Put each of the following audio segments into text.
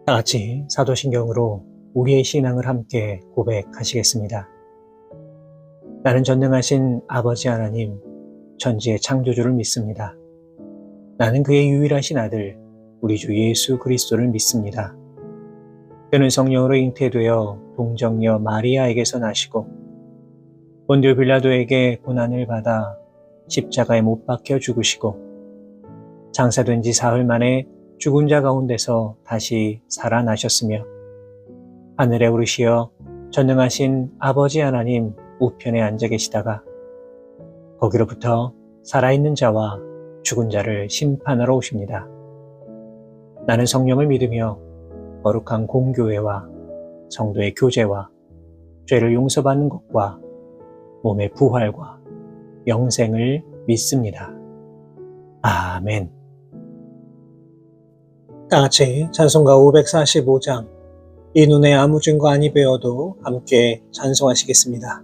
다 같이 사도신경으로 우리의 신앙을 함께 고백하시겠습니다. 나는 전능하신 아버지 하나님, 천지의 창조주를 믿습니다. 나는 그의 유일하신 아들, 우리 주 예수 그리스도를 믿습니다. 그는 성령으로 잉태되어 동정녀 마리아에게서 나시고 본디오 빌라도에게 고난을 받아 십자가에 못 박혀 죽으시고 장사된 지 사흘 만에 죽은 자 가운데서 다시 살아나셨으며 하늘에 오르시어 전능하신 아버지 하나님 우편에 앉아 계시다가 거기로부터 살아있는 자와 죽은 자를 심판하러 오십니다. 나는 성령을 믿으며 거룩한 공교회와 성도의 교제와 죄를 용서받는 것과 몸의 부활과 영생을 믿습니다. 아멘. 다 같이 찬송가 545장 이 눈에 아무 증거 아니 배워도 함께 찬송하시겠습니다.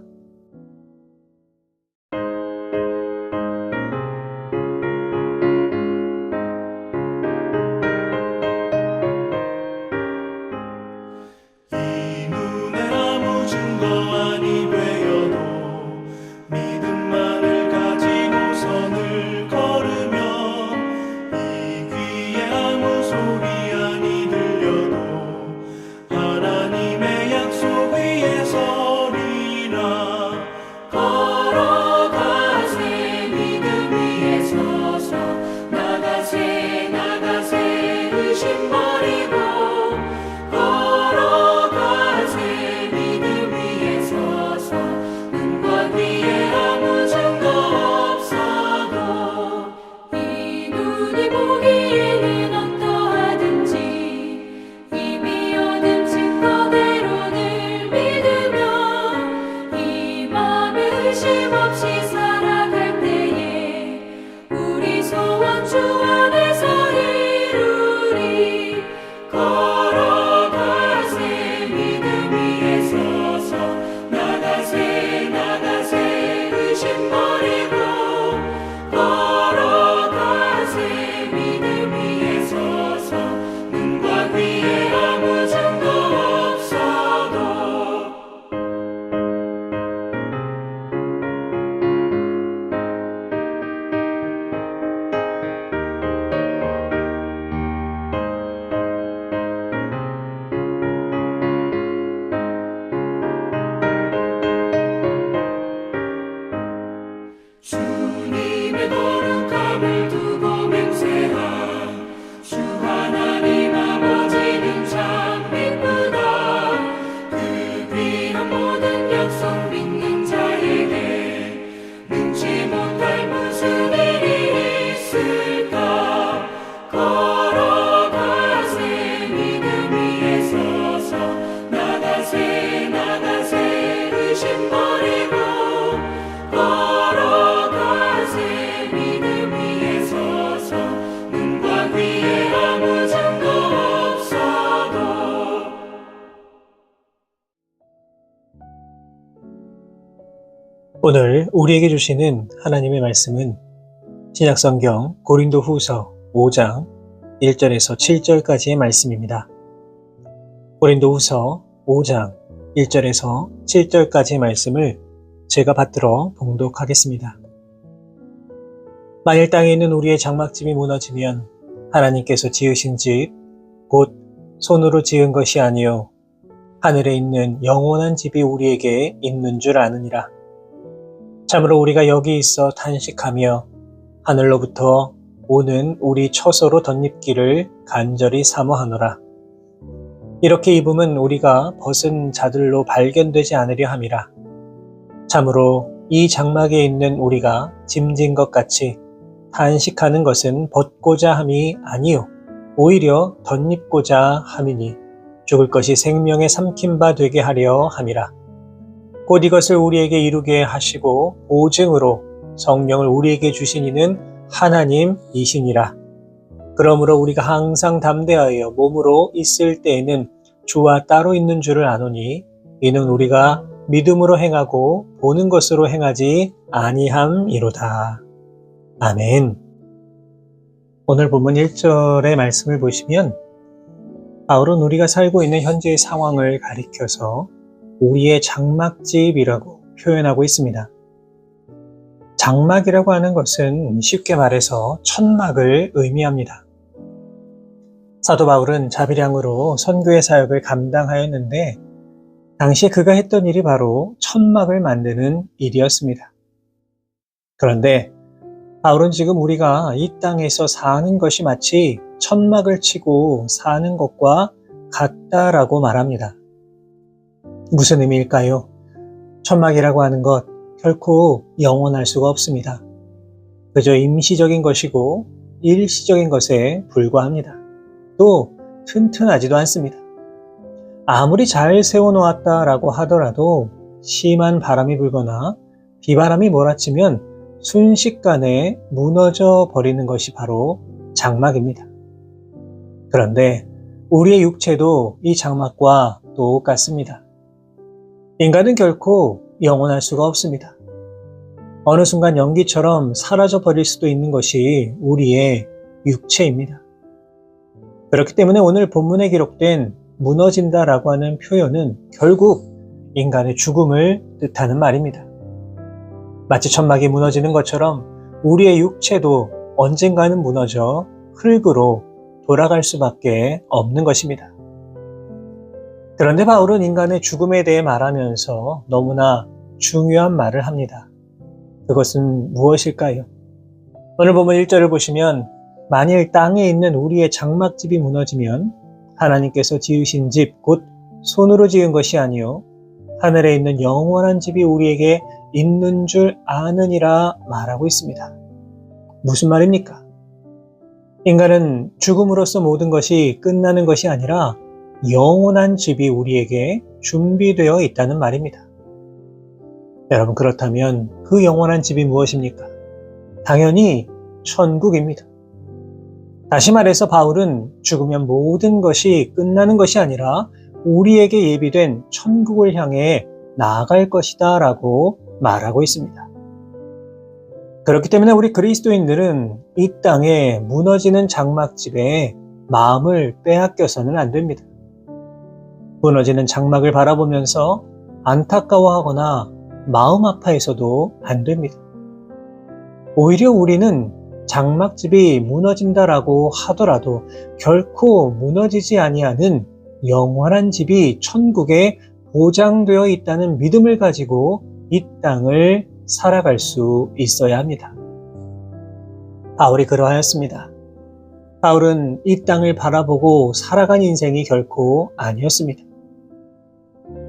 오늘 우리에게 주시는 하나님의 말씀은 신약성경 고린도후서 5장 1절에서 7절까지의 말씀입니다. 고린도후서 5장 1절에서 7절까지의 말씀을 제가 받들어 봉독하겠습니다. 만일 땅에 있는 우리의 장막집이 무너지면 하나님께서 지으신 집, 곧 손으로 지은 것이 아니요 하늘에 있는 영원한 집이 우리에게 있는 줄 아느니라. 참으로 우리가 여기 있어 탄식하며 하늘로부터 오는 우리 처소로 덧입기를 간절히 사모하노라. 이렇게 입음은 우리가 벗은 자들로 발견되지 않으려 함이라. 참으로 이 장막에 있는 우리가 짐진 것 같이 탄식하는 것은 벗고자 함이 아니요 오히려 덧입고자 함이니 죽을 것이 생명의 삼킨 바 되게 하려 함이라. 곧 이것을 우리에게 이루게 하시고 보증으로 성령을 우리에게 주신 이는 하나님이시니라. 그러므로 우리가 항상 담대하여 몸으로 있을 때에는 주와 따로 있는 줄을 아노니 이는 우리가 믿음으로 행하고 보는 것으로 행하지 아니함이로다. 아멘. 오늘 본문 1절의 말씀을 보시면 바울은 우리가 살고 있는 현재의 상황을 가리켜서 우리의 장막집이라고 표현하고 있습니다. 장막이라고 하는 것은 쉽게 말해서 천막을 의미합니다. 사도 바울은 자비량으로 선교의 사역을 감당하였는데 당시에 그가 했던 일이 바로 천막을 만드는 일이었습니다. 그런데 바울은 지금 우리가 이 땅에서 사는 것이 마치 천막을 치고 사는 것과 같다라고 말합니다. 무슨 의미일까요? 천막이라고 하는 것 결코 영원할 수가 없습니다. 그저 임시적인 것이고 일시적인 것에 불과합니다. 또 튼튼하지도 않습니다. 아무리 잘 세워놓았다라고 하더라도 심한 바람이 불거나 비바람이 몰아치면 순식간에 무너져 버리는 것이 바로 장막입니다. 그런데 우리의 육체도 이 장막과 똑같습니다. 인간은 결코 영원할 수가 없습니다. 어느 순간 연기처럼 사라져 버릴 수도 있는 것이 우리의 육체입니다. 그렇기 때문에 오늘 본문에 기록된 무너진다라고 하는 표현은 결국 인간의 죽음을 뜻하는 말입니다. 마치 천막이 무너지는 것처럼 우리의 육체도 언젠가는 무너져 흙으로 돌아갈 수밖에 없는 것입니다. 그런데 바울은 인간의 죽음에 대해 말하면서 너무나 중요한 말을 합니다. 그것은 무엇일까요? 오늘 본문 1절을 보시면 만일 땅에 있는 우리의 장막집이 무너지면 하나님께서 지으신 집 곧 손으로 지은 것이 아니요 하늘에 있는 영원한 집이 우리에게 있는 줄 아느니라 말하고 있습니다. 무슨 말입니까? 인간은 죽음으로써 모든 것이 끝나는 것이 아니라 영원한 집이 우리에게 준비되어 있다는 말입니다. 여러분, 그렇다면 그 영원한 집이 무엇입니까? 당연히 천국입니다. 다시 말해서 바울은 죽으면 모든 것이 끝나는 것이 아니라 우리에게 예비된 천국을 향해 나아갈 것이다 라고 말하고 있습니다. 그렇기 때문에 우리 그리스도인들은 이 땅에 무너지는 장막집에 마음을 빼앗겨서는 안 됩니다. 무너지는 장막을 바라보면서 안타까워하거나 마음 아파해서도 안 됩니다. 오히려 우리는 장막집이 무너진다라고 하더라도 결코 무너지지 아니하는 영원한 집이 천국에 보장되어 있다는 믿음을 가지고 이 땅을 살아갈 수 있어야 합니다. 바울이 그러하였습니다. 바울은 이 땅을 바라보고 살아간 인생이 결코 아니었습니다.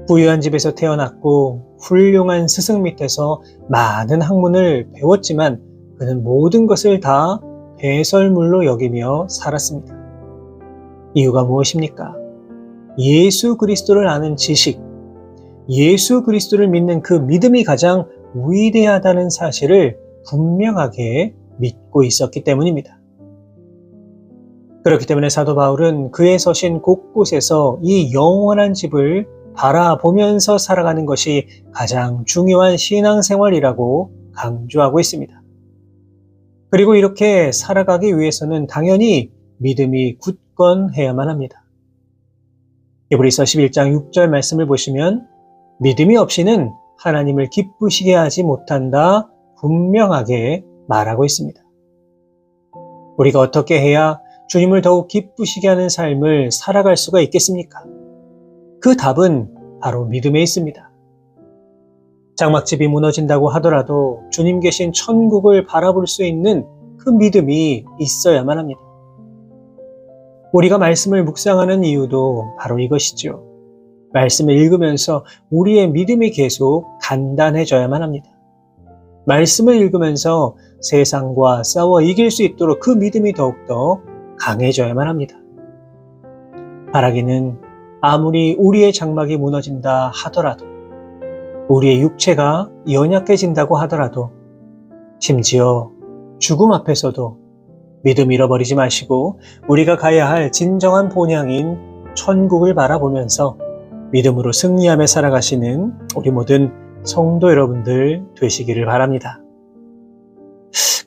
부유한 집에서 태어났고 훌륭한 스승 밑에서 많은 학문을 배웠지만 그는 모든 것을 다 배설물로 여기며 살았습니다. 이유가 무엇입니까? 예수 그리스도를 아는 지식, 예수 그리스도를 믿는 그 믿음이 가장 위대하다는 사실을 분명하게 믿고 있었기 때문입니다. 그렇기 때문에 사도 바울은 그의 서신 곳곳에서 이 영원한 집을 바라보면서 살아가는 것이 가장 중요한 신앙생활이라고 강조하고 있습니다. 그리고 이렇게 살아가기 위해서는 당연히 믿음이 굳건해야만 합니다. 히브리서 11장 6절 말씀을 보시면 믿음이 없이는 하나님을 기쁘시게 하지 못한다 분명하게 말하고 있습니다. 우리가 어떻게 해야 주님을 더욱 기쁘시게 하는 삶을 살아갈 수가 있겠습니까? 그 답은 바로 믿음에 있습니다. 장막집이 무너진다고 하더라도 주님 계신 천국을 바라볼 수 있는 그 믿음이 있어야만 합니다. 우리가 말씀을 묵상하는 이유도 바로 이것이죠. 말씀을 읽으면서 우리의 믿음이 계속 단단해져야만 합니다. 말씀을 읽으면서 세상과 싸워 이길 수 있도록 그 믿음이 더욱더 강해져야만 합니다. 바라기는 아무리 우리의 장막이 무너진다 하더라도, 우리의 육체가 연약해진다고 하더라도, 심지어 죽음 앞에서도 믿음 잃어버리지 마시고 우리가 가야 할 진정한 본향인 천국을 바라보면서 믿음으로 승리하며 살아가시는 우리 모든 성도 여러분들 되시기를 바랍니다.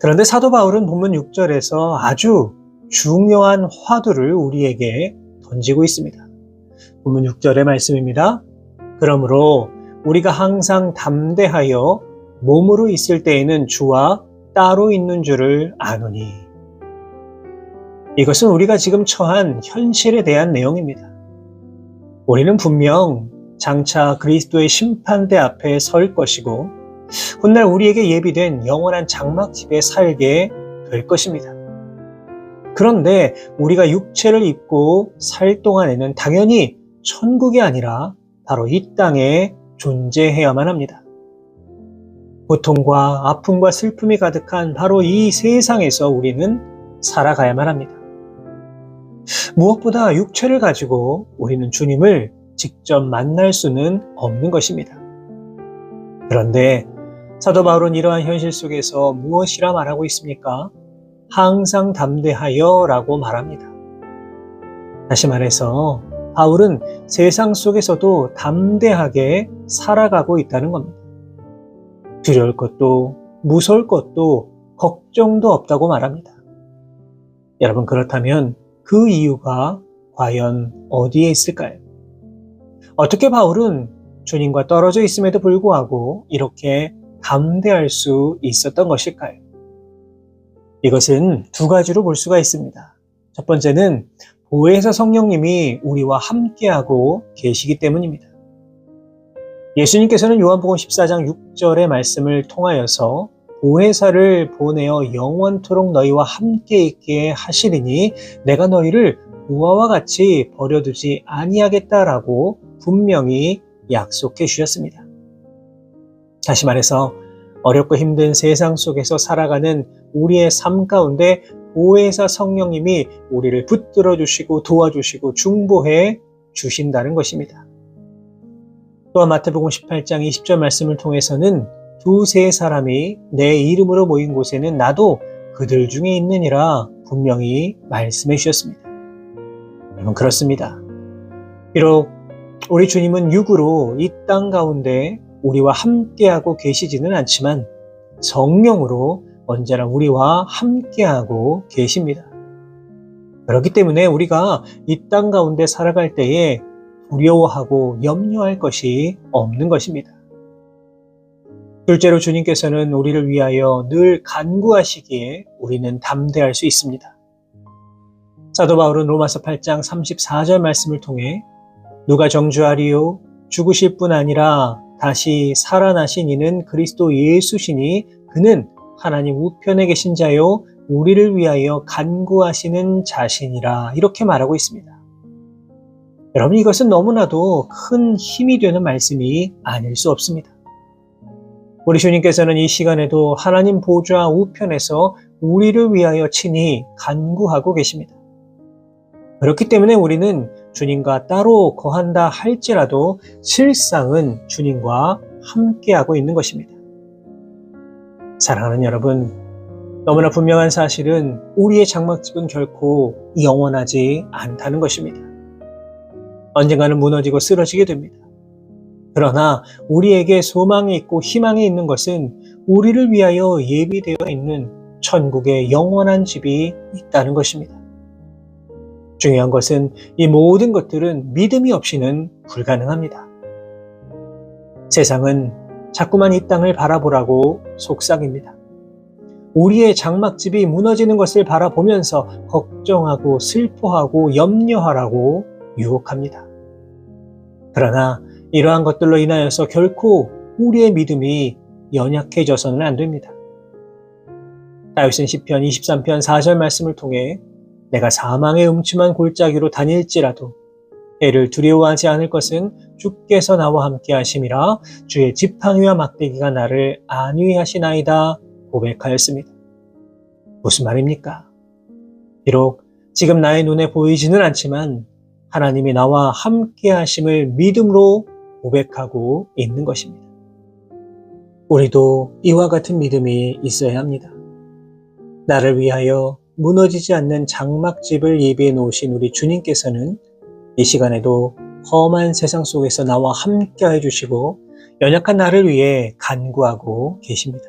그런데 사도 바울은 본문 6절에서 아주 중요한 화두를 우리에게 던지고 있습니다. 본문 6절의 말씀입니다. 그러므로 우리가 항상 담대하여 몸으로 있을 때에는 주와 따로 있는 줄을 아노니. 이것은 우리가 지금 처한 현실에 대한 내용입니다. 우리는 분명 장차 그리스도의 심판대 앞에 설 것이고 훗날 우리에게 예비된 영원한 장막집에 살게 될 것입니다. 그런데 우리가 육체를 입고 살 동안에는 당연히 천국이 아니라 바로 이 땅에 존재해야만 합니다. 고통과 아픔과 슬픔이 가득한 바로 이 세상에서 우리는 살아가야만 합니다. 무엇보다 육체를 가지고 우리는 주님을 직접 만날 수는 없는 것입니다. 그런데 사도 바울은 이러한 현실 속에서 무엇이라 말하고 있습니까? 항상 담대하여 라고 말합니다. 다시 말해서 바울은 세상 속에서도 담대하게 살아가고 있다는 겁니다. 두려울 것도 무서울 것도 걱정도 없다고 말합니다. 여러분, 그렇다면 그 이유가 과연 어디에 있을까요? 어떻게 바울은 주님과 떨어져 있음에도 불구하고 이렇게 담대할 수 있었던 것일까요? 이것은 두 가지로 볼 수가 있습니다. 첫 번째는 보혜사 성령님이 우리와 함께하고 계시기 때문입니다. 예수님께서는 요한복음 14장 6절의 말씀을 통하여서 보혜사를 보내어 영원토록 너희와 함께 있게 하시리니 내가 너희를 보아와 같이 버려두지 아니하겠다라고 분명히 약속해 주셨습니다. 다시 말해서 어렵고 힘든 세상 속에서 살아가는 우리의 삶 가운데 보혜사 성령님이 우리를 붙들어 주시고 도와주시고 중보해 주신다는 것입니다. 또한 마태복음 18장 20절 말씀을 통해서는 두세 사람이 내 이름으로 모인 곳에는 나도 그들 중에 있느니라 분명히 말씀해 주셨습니다. 여러분, 그렇습니다. 비록 우리 주님은 육으로 이 땅 가운데 우리와 함께하고 계시지는 않지만 성령으로 언제나 우리와 함께하고 계십니다. 그렇기 때문에 우리가 이 땅 가운데 살아갈 때에 두려워하고 염려할 것이 없는 것입니다. 둘째로 주님께서는 우리를 위하여 늘 간구하시기에 우리는 담대할 수 있습니다. 사도 바울은 로마서 8장 34절 말씀을 통해 누가 정죄하리요? 죽으실 뿐 아니라 다시 살아나신 이는 그리스도 예수시니 그는 하나님 우편에 계신 자요 우리를 위하여 간구하시는 자신이라 이렇게 말하고 있습니다. 여러분, 이것은 너무나도 큰 힘이 되는 말씀이 아닐 수 없습니다. 우리 주님께서는 이 시간에도 하나님 보좌 우편에서 우리를 위하여 친히 간구하고 계십니다. 그렇기 때문에 우리는 주님과 따로 거한다 할지라도 실상은 주님과 함께하고 있는 것입니다. 사랑하는 여러분, 너무나 분명한 사실은 우리의 장막집은 결코 영원하지 않다는 것입니다. 언젠가는 무너지고 쓰러지게 됩니다. 그러나 우리에게 소망이 있고 희망이 있는 것은 우리를 위하여 예비되어 있는 천국의 영원한 집이 있다는 것입니다. 중요한 것은 이 모든 것들은 믿음이 없이는 불가능합니다. 세상은 자꾸만 이 땅을 바라보라고 속삭입니다. 우리의 장막집이 무너지는 것을 바라보면서 걱정하고 슬퍼하고 염려하라고 유혹합니다. 그러나 이러한 것들로 인하여서 결코 우리의 믿음이 연약해져서는 안 됩니다. 다윗은 시편 23편 4절 말씀을 통해 내가 사망의 음침한 골짜기로 다닐지라도 해를 두려워하지 않을 것은 주께서 나와 함께 하심이라 주의 지팡이와 막대기가 나를 안위하시나이다 고백하였습니다. 무슨 말입니까? 비록 지금 나의 눈에 보이지는 않지만 하나님이 나와 함께 하심을 믿음으로 고백하고 있는 것입니다. 우리도 이와 같은 믿음이 있어야 합니다. 나를 위하여 무너지지 않는 장막집을 예비해 놓으신 우리 주님께서는 이 시간에도 험한 세상 속에서 나와 함께 해주시고 연약한 나를 위해 간구하고 계십니다.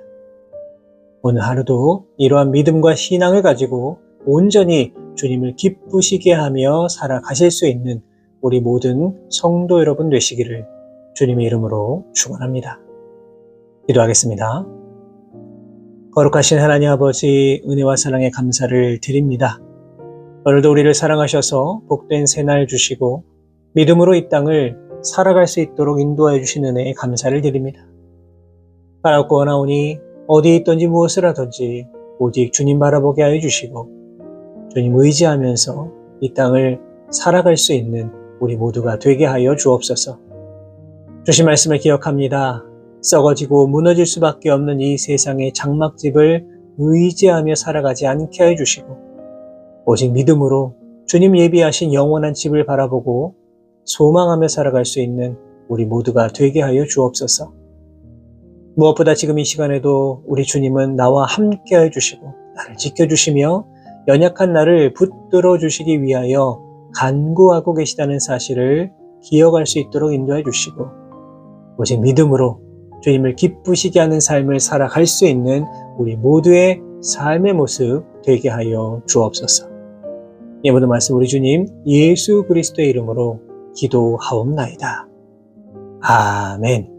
오늘 하루도 이러한 믿음과 신앙을 가지고 온전히 주님을 기쁘시게 하며 살아가실 수 있는 우리 모든 성도 여러분 되시기를 주님의 이름으로 축원합니다. 기도하겠습니다. 거룩하신 하나님 아버지, 은혜와 사랑에 감사를 드립니다. 오늘도 우리를 사랑하셔서 복된 새날 주시고 믿음으로 이 땅을 살아갈 수 있도록 인도하여 주신 은혜에 감사를 드립니다. 바라고 원하오니 어디에 있든지 무엇을 하든지 오직 주님 바라보게 하여 주시고 주님 의지하면서 이 땅을 살아갈 수 있는 우리 모두가 되게 하여 주옵소서. 주신 말씀을 기억합니다. 썩어지고 무너질 수밖에 없는 이 세상의 장막집을 의지하며 살아가지 않게 하여 주시고 오직 믿음으로 주님 예비하신 영원한 집을 바라보고 소망하며 살아갈 수 있는 우리 모두가 되게 하여 주옵소서. 무엇보다 지금 이 시간에도 우리 주님은 나와 함께 하여 주시고 나를 지켜주시며 연약한 나를 붙들어 주시기 위하여 간구하고 계시다는 사실을 기억할 수 있도록 인도해 주시고 오직 믿음으로 주님을 기쁘시게 하는 삶을 살아갈 수 있는 우리 모두의 삶의 모습 되게 하여 주옵소서. 이 모든 말씀 우리 주님 예수 그리스도의 이름으로 기도하옵나이다. 아멘.